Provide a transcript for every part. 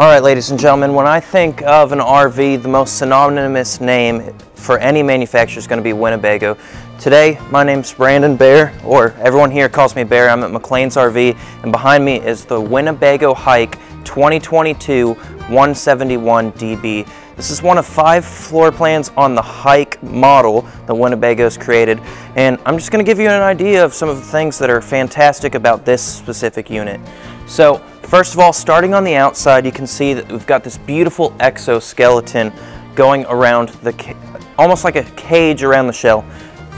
Alright, ladies and gentlemen, when I think of an RV, the most synonymous name for any manufacturer is going to be Winnebago. Today, my name's Brandon Bear, or everyone here calls me Bear. I'm at McLean's RV, and behind me is the Winnebago Hike 2022 171DB. This is one of 5 floor plans on the Hike model that Winnebago's created, and I'm just going to give you an idea of some of the things that are fantastic about this specific unit. So, first of all, starting on the outside, you can see that we've got this beautiful exoskeleton going around almost like a cage around the shell.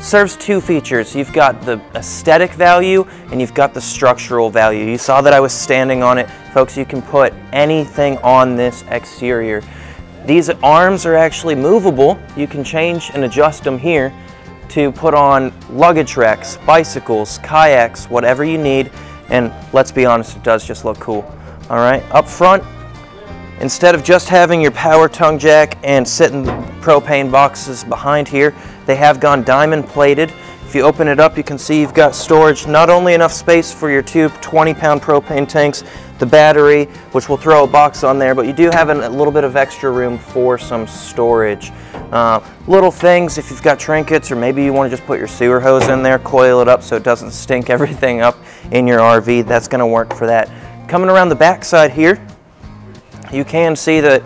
Serves 2 features. You've got the aesthetic value and you've got the structural value. You saw that I was standing on it. Folks, you can put anything on this exterior. These arms are actually movable. You can change and adjust them here to put on luggage racks, bicycles, kayaks, whatever you need. And let's be honest, it does just look cool. All right, up front, instead of just having your power tongue jack and sitting propane boxes behind here, they have gone diamond plated. If you open it up, you can see you've got storage, not only enough space for your 2 20-pound propane tanks, the battery, which will throw a box on there, but you do have a little bit of extra room for some storage. Little things, if you've got trinkets, or maybe you want to just put your sewer hose in there, coil it up so it doesn't stink everything up in your RV, that's going to work for that. Coming around the back side here, you can see that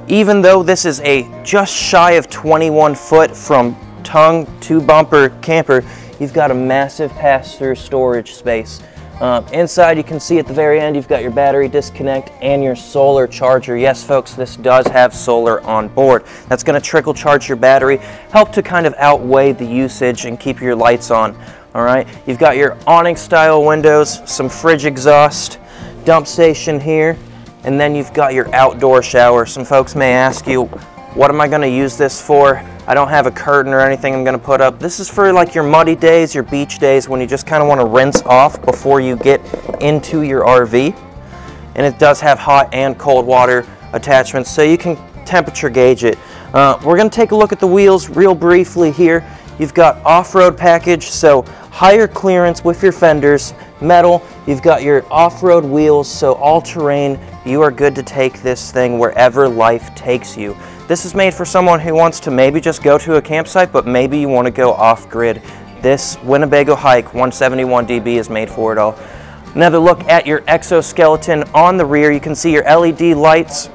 even though this is a just shy of 21 foot from tongue to bumper camper, you've got a massive pass-through storage space. Inside, you can see at the very end, you've got your battery disconnect and your solar charger. Yes, folks, this does have solar on board. That's going to trickle charge your battery, help to kind of outweigh the usage and keep your lights on. All right, you've got your awning style windows, some fridge exhaust, dump station here, and then you've got your outdoor shower. Some folks may ask you, what am I going to use this for? I don't have a curtain or anything I'm going to put up. This is for like your muddy days, your beach days, when you just kind of want to rinse off before you get into your RV. And it does have hot and cold water attachments, so you can temperature gauge it. We're going to take a look at the wheels real briefly here. You've got off-road package, so higher clearance with your fenders, metal. You've got your off-road wheels, so all-terrain. You are good to take this thing wherever life takes you. This is made for someone who wants to maybe just go to a campsite, but maybe you want to go off-grid. This Winnebago Hike 171DB is made for it all. Another look at your exoskeleton on the rear. You can see your LED lights,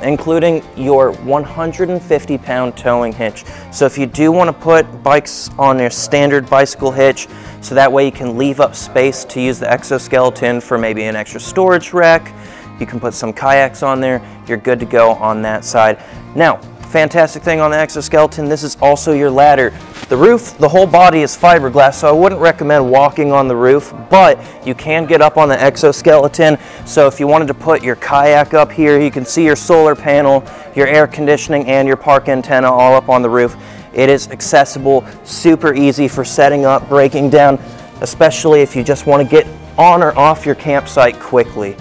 including your 150-pound towing hitch. So if you do want to put bikes on your standard bicycle hitch, so that way you can leave up space to use the exoskeleton for maybe an extra storage rack, you can put some kayaks on there, you're good to go on that side. Now, fantastic thing on the exoskeleton, this is also your ladder. The roof, the whole body is fiberglass, so I wouldn't recommend walking on the roof, but you can get up on the exoskeleton. So if you wanted to put your kayak up here, you can see your solar panel, your air conditioning, and your park antenna all up on the roof. It is accessible, super easy for setting up, breaking down, especially if you just want to get on or off your campsite quickly.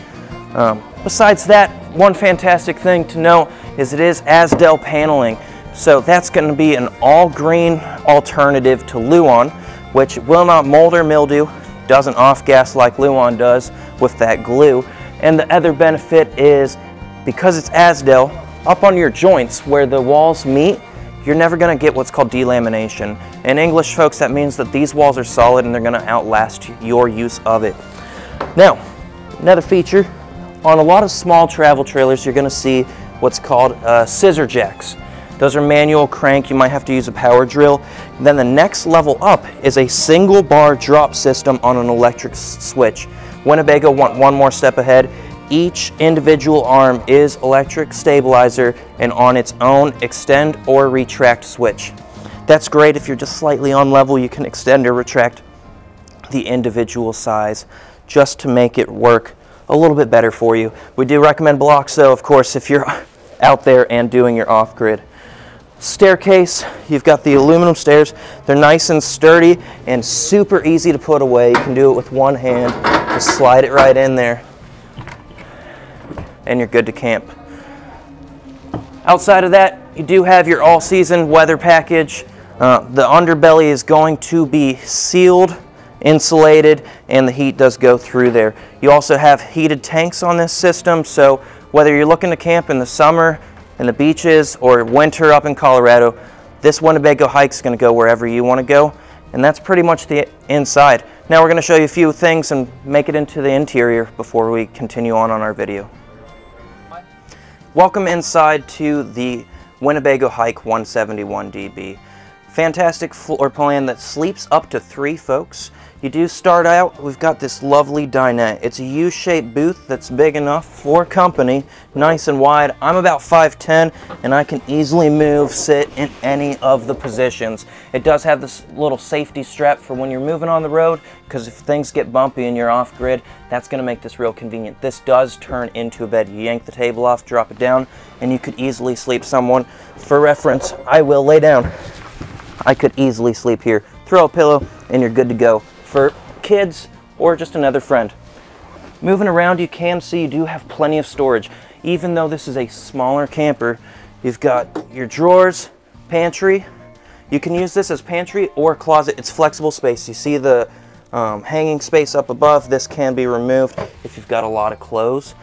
Besides that, one fantastic thing to note is it is Asdel paneling. So that's going to be an all-green alternative to Luan, which will not mold or mildew, doesn't off-gas like Luan does with that glue. And the other benefit is, because it's Asdel, up on your joints where the walls meet, you're never going to get what's called delamination. In English, folks, that means that these walls are solid and they're going to outlast your use of it. Now, another feature, on a lot of small travel trailers, you're going to see what's called scissor jacks. Those are manual crank. You might have to use a power drill. Then the next level up is a single bar drop system on an electric switch. Winnebago went one more step ahead. Each individual arm is electric stabilizer and on its own extend or retract switch. That's great if you're just slightly on level. You can extend or retract the individual size just to make it work a little bit better for you. We do recommend blocks though, of course, if you're out there and doing your off-grid. Staircase, you've got the aluminum stairs. They're nice and sturdy and super easy to put away. You can do it with one hand, just slide it right in there, and you're good to camp. Outside of that, you do have your all-season weather package. The underbelly is going to be sealed insulated, and the heat does go through there. You also have heated tanks on this system, so whether you're looking to camp in the summer, in the beaches, or winter up in Colorado, this Winnebago hike is going to go wherever you want to go. And that's pretty much the inside. Now we're going to show you a few things and make it into the interior before we continue on our video. Welcome inside to the Winnebago Hike 171DB. Fantastic floor plan that sleeps up to 3 folks. You do start out, we've got this lovely dinette. It's a U-shaped booth that's big enough for company, nice and wide. I'm about 5'10", and I can easily move, sit in any of the positions. It does have this little safety strap for when you're moving on the road, because if things get bumpy and you're off grid, that's going to make this real convenient. This does turn into a bed. You yank the table off, drop it down, and you could easily sleep. Someone, for reference, I will lay down. I could easily sleep here. Throw a pillow, and you're good to go. For kids or just another friend. Moving around, you can see you do have plenty of storage. Even though this is a smaller camper, you've got your drawers, pantry. You can use this as pantry or closet. It's flexible space. You see the hanging space up above. This can be removed if you've got a lot of clothes.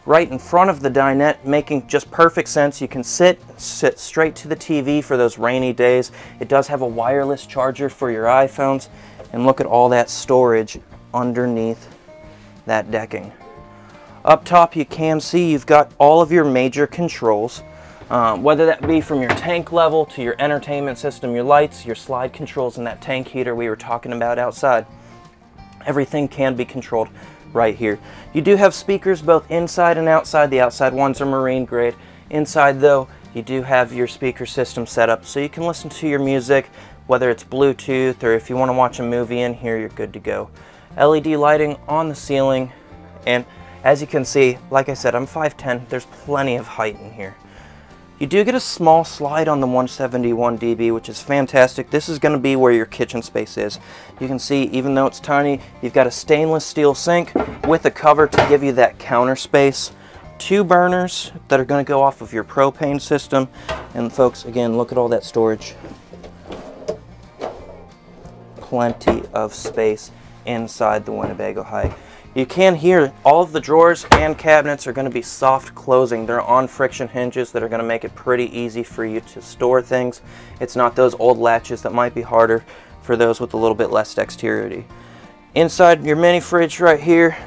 Right in front of the dinette, making just perfect sense. You can sit straight to the TV for those rainy days. It does have a wireless charger for your iPhones. And look at all that storage underneath that decking. Up top, you can see you've got all of your major controls, whether that be from your tank level to your entertainment system, your lights, your slide controls, and that tank heater we were talking about outside. Everything can be controlled right here. You do have speakers both inside and outside. The outside ones are marine grade. Inside, though, you do have your speaker system set up so you can listen to your music, whether it's Bluetooth or if you want to watch a movie in here, you're good to go. LED lighting on the ceiling, and as you can see, like I said, I'm 5'10", there's plenty of height in here. You do get a small slide on the 171DB, which is fantastic. This is going to be where your kitchen space is. You can see, even though it's tiny, you've got a stainless steel sink with a cover to give you that counter space. 2 burners that are going to go off of your propane system, and folks, again, look at all that storage. Plenty of space inside the Winnebago Hike. You can hear all of the drawers and cabinets are going to be soft closing. They're on friction hinges that are going to make it pretty easy for you to store things. It's not those old latches that might be harder for those with a little bit less dexterity. Inside your mini fridge right here,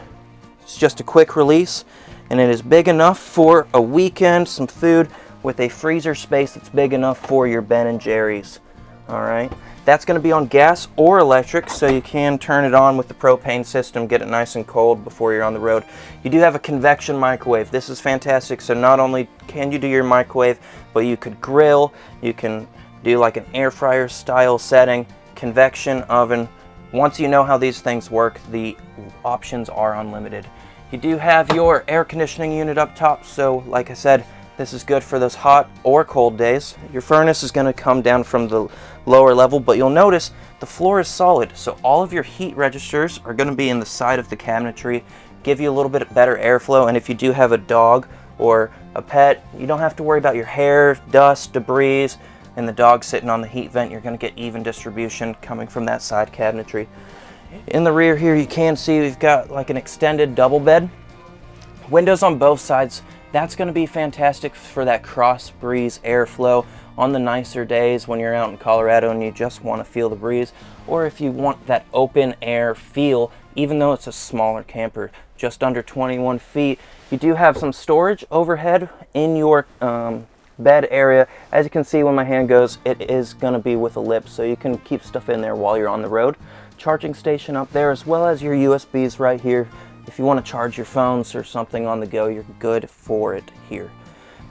it's just a quick release, and it is big enough for a weekend, some food, with a freezer space that's big enough for your Ben & Jerry's. Alright, that's going to be on gas or electric, so you can turn it on with the propane system, get it nice and cold before you're on the road. You do have a convection microwave. This is fantastic, so not only can you do your microwave, but you could grill, you can do like an air fryer style setting, convection oven. Once you know how these things work, the options are unlimited. You do have your air conditioning unit up top, so like I said, this is good for those hot or cold days. Your furnace is going to come down from the lower level, but you'll notice the floor is solid, so all of your heat registers are going to be in the side of the cabinetry, give you a little bit better airflow, and if you do have a dog or a pet, you don't have to worry about your hair, dust, debris, and the dog sitting on the heat vent. You're going to get even distribution coming from that side cabinetry. In the rear here, you can see we've got like an extended double bed. Windows on both sides. That's going to be fantastic for that cross breeze airflow on the nicer days when you're out in Colorado and you just want to feel the breeze, or if you want that open air feel, even though it's a smaller camper, just under 21 feet. You do have some storage overhead in your bed area. As you can see when my hand goes, it is going to be with a lip, so you can keep stuff in there while you're on the road. Charging station up there, as well as your USBs right here. If you want to charge your phones or something on the go, you're good for it here.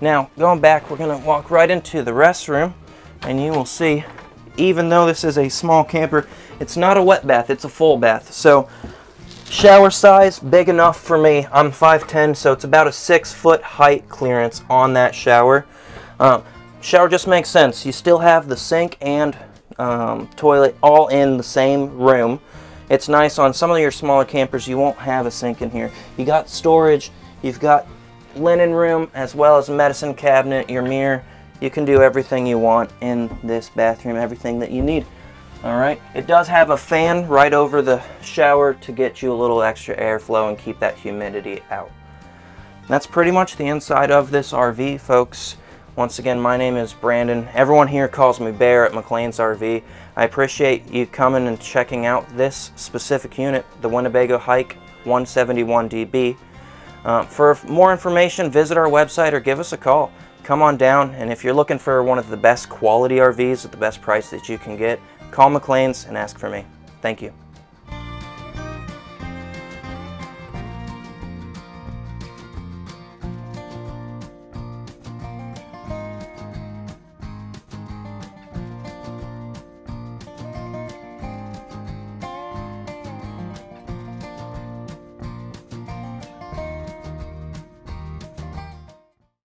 Now, going back, we're going to walk right into the restroom, and you will see, even though this is a small camper, it's not a wet bath, it's a full bath. So, shower size, big enough for me. I'm 5'10", so it's about a 6-foot height clearance on that shower. Shower just makes sense. You still have the sink and toilet all in the same room. It's nice. On some of your smaller campers, you won't have a sink in here. You got storage, you've got linen room, as well as a medicine cabinet, your mirror. You can do everything you want in this bathroom, everything that you need. All right, it does have a fan right over the shower to get you a little extra airflow and keep that humidity out. That's pretty much the inside of this RV, folks. Once again, my name is Brandon. Everyone here calls me Bear at McLean's RV. I appreciate you coming and checking out this specific unit, the Winnebago Hike 171DB. For more information, visit our website or give us a call. Come on down, and if you're looking for one of the best quality RVs at the best price that you can get, call McLean's and ask for me. Thank you.